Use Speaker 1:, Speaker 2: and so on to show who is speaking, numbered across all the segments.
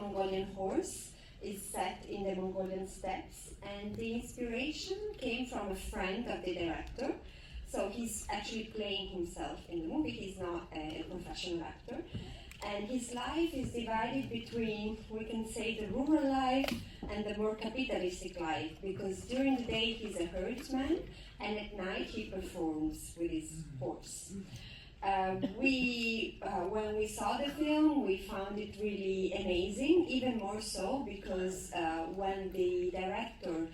Speaker 1: Mongolian Horse is set in the Mongolian steppes, and the inspiration came from a friend of the director. So he's actually playing himself in the movie. He's not a professional actor. And his life is divided between, we can say, the rural life and the more capitalistic life, because during the day he's a herdsman, and at night he performs with his horse. When we saw the film, we found it really amazing, even more so because when the director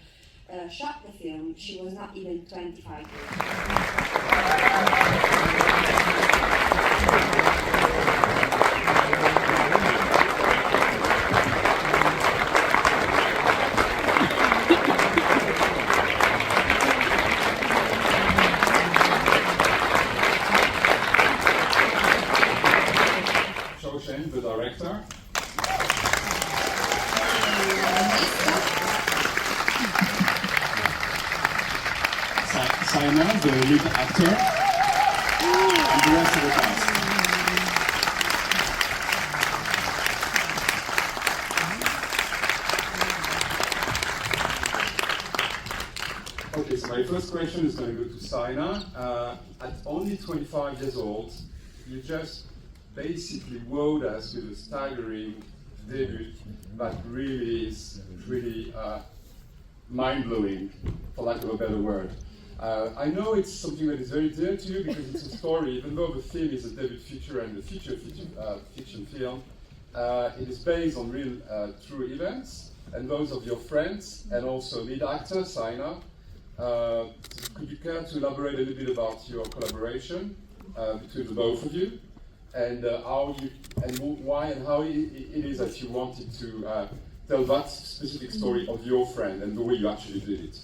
Speaker 1: shot the film, she was not even 25 years
Speaker 2: Xiaoxuan, the director. Saina, the lead actor, and the rest of the cast. Okay, so my first question is going to go to Saina. At only 25 years old, you just basically wowed us with a staggering debut that really is mind-blowing, for lack of a better word. I know it's something that is very dear to you because it's a story, even though the film is a debut feature and a fiction film, it is based on real true events and those of your friends and also lead actor, Saina. Could you care to elaborate a little bit about your collaboration between the both of you and how you and why and how it is that you wanted to tell that specific story of your friend and the way you actually did it?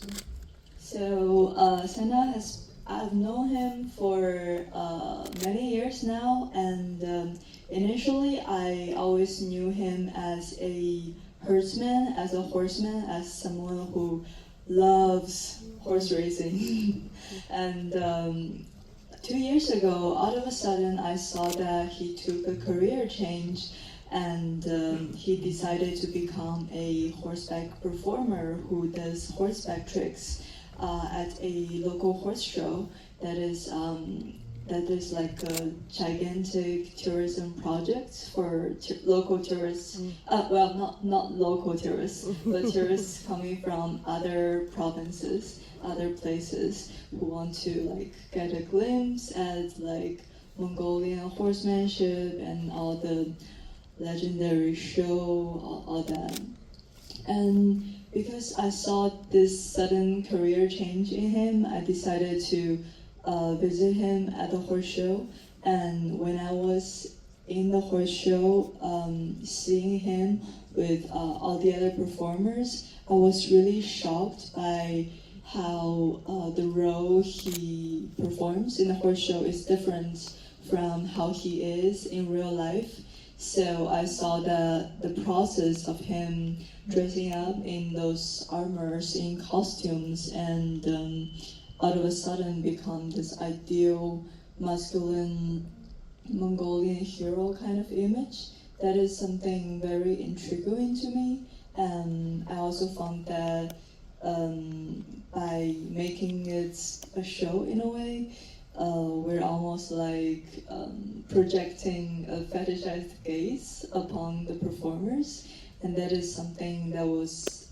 Speaker 3: So Saina I've known him for many years now, and initially I always knew him as a herdsman, as a horseman, as someone who loves horse racing. And 2 years ago, all of a sudden I saw that he took a career change and he decided to become a horseback performer who does horseback tricks at a local horse show that is like a gigantic tourism project for local tourists. Well, not local tourists, but tourists coming from other provinces, other places who want to like get a glimpse at like Mongolian horsemanship and all the legendary show, all that. And because I saw this sudden career change in him, I decided to visit him at the horse show. And when I was in the horse show, seeing him with all the other performers, I was really shocked by how the role he performs in the horse show is different from how he is in real life. So I saw the process of him dressing up in those armors, in costumes, and all of a sudden become this ideal masculine Mongolian hero kind of image. That is something very intriguing to me. And I also found that by making it a show in a way, we're almost like projecting a fetishized gaze upon the performers, and that is something that was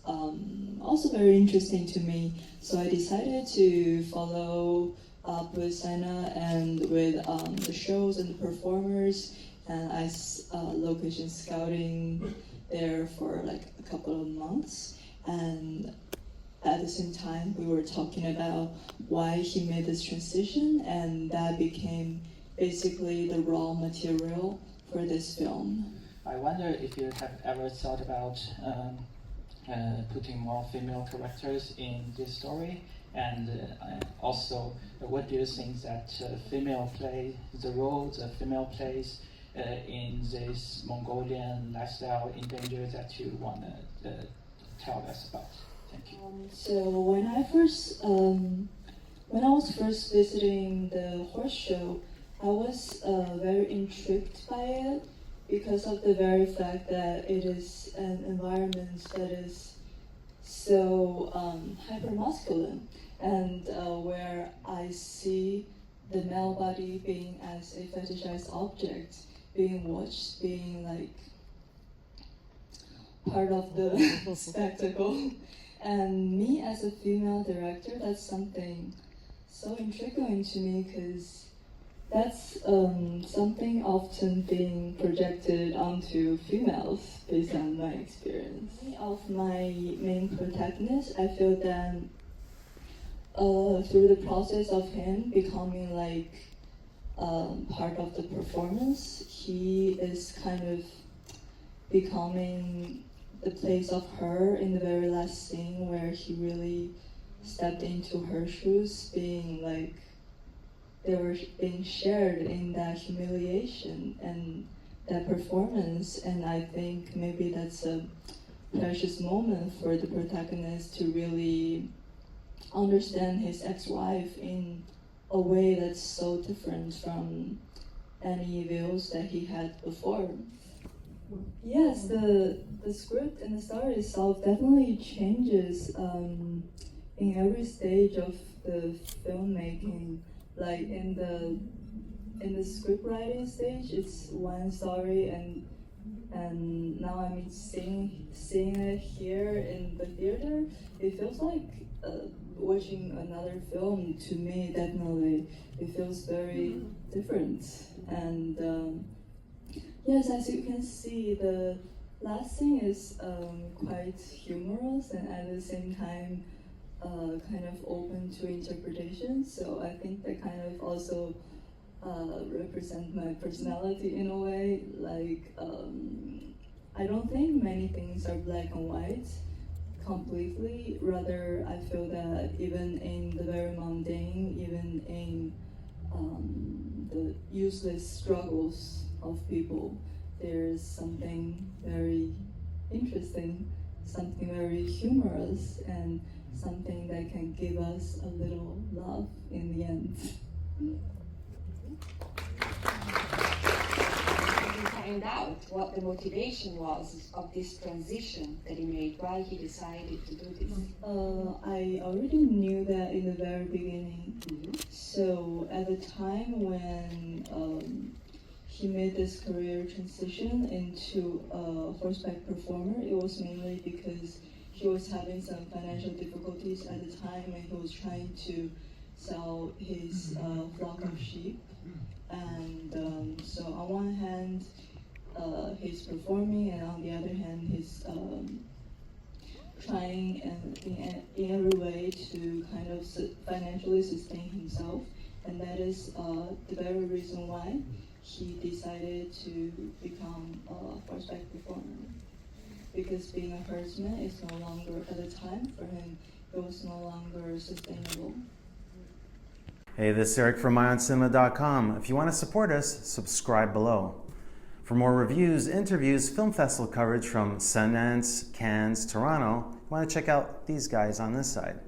Speaker 3: also very interesting to me. So I decided to follow up with Saina and with the shows and the performers, and I location scouting there for like a couple of months. And at the same time, we were talking about why he made this transition, and that became basically the raw material for this film.
Speaker 4: I wonder if you have ever thought about putting more female characters in this story, and also what do you think that the role the female plays in this Mongolian lifestyle in danger that you want to tell us about? Thank you.
Speaker 3: So when I was first visiting the horse show, I was very intrigued by it because of the very fact that it is an environment that is so hyper-masculine, and where I see the male body being as a fetishized object, being watched, being like part of the spectacle. And me as a female director, that's something so intriguing to me, because that's something often being projected onto females based on my experience. Of my main protagonist, I feel that through the process of him becoming like part of the performance, he is kind of becoming the place of her in the very last scene, where he really stepped into her shoes, being like, they were being shared in that humiliation and that performance. And I think maybe that's a precious moment for the protagonist to really understand his ex-wife in a way that's so different from any views that he had before. Yes, the script and the story itself definitely changes in every stage of the filmmaking. Like in the script writing stage, it's one story, and now I'm seeing it here in the theater. It feels like watching another film to me. Definitely, it feels very different. And yes, as you can see, the last scene is quite humorous and at the same time kind of open to interpretation. So I think that kind of also represent my personality in a way. Like I don't think many things are black and white completely. Rather, I feel that even in the very mundane, even in the useless struggles of people, there's something very interesting, something very humorous, and something that can give us a little love in the end.
Speaker 1: Find out what the motivation was of this transition that he made, why he decided to do this.
Speaker 3: I already knew that in the very beginning. So at the time when he made this career transition into a horseback performer, it was mainly because he was having some financial difficulties at the time, and he was trying to sell his flock of sheep. And so on one hand, he's performing, and on the other hand, he's trying and in every way to kind of financially sustain himself. And that is the very reason why he decided to become a horseback performer. Because being a herdsman is no longer, at the time for him, it was no longer sustainable.
Speaker 5: Hey, this is Eric from IONCINEMA.com. If you want to support us, subscribe below. For more reviews, interviews, film festival coverage from Sundance, Cannes, Toronto, you want to check out these guys on this side.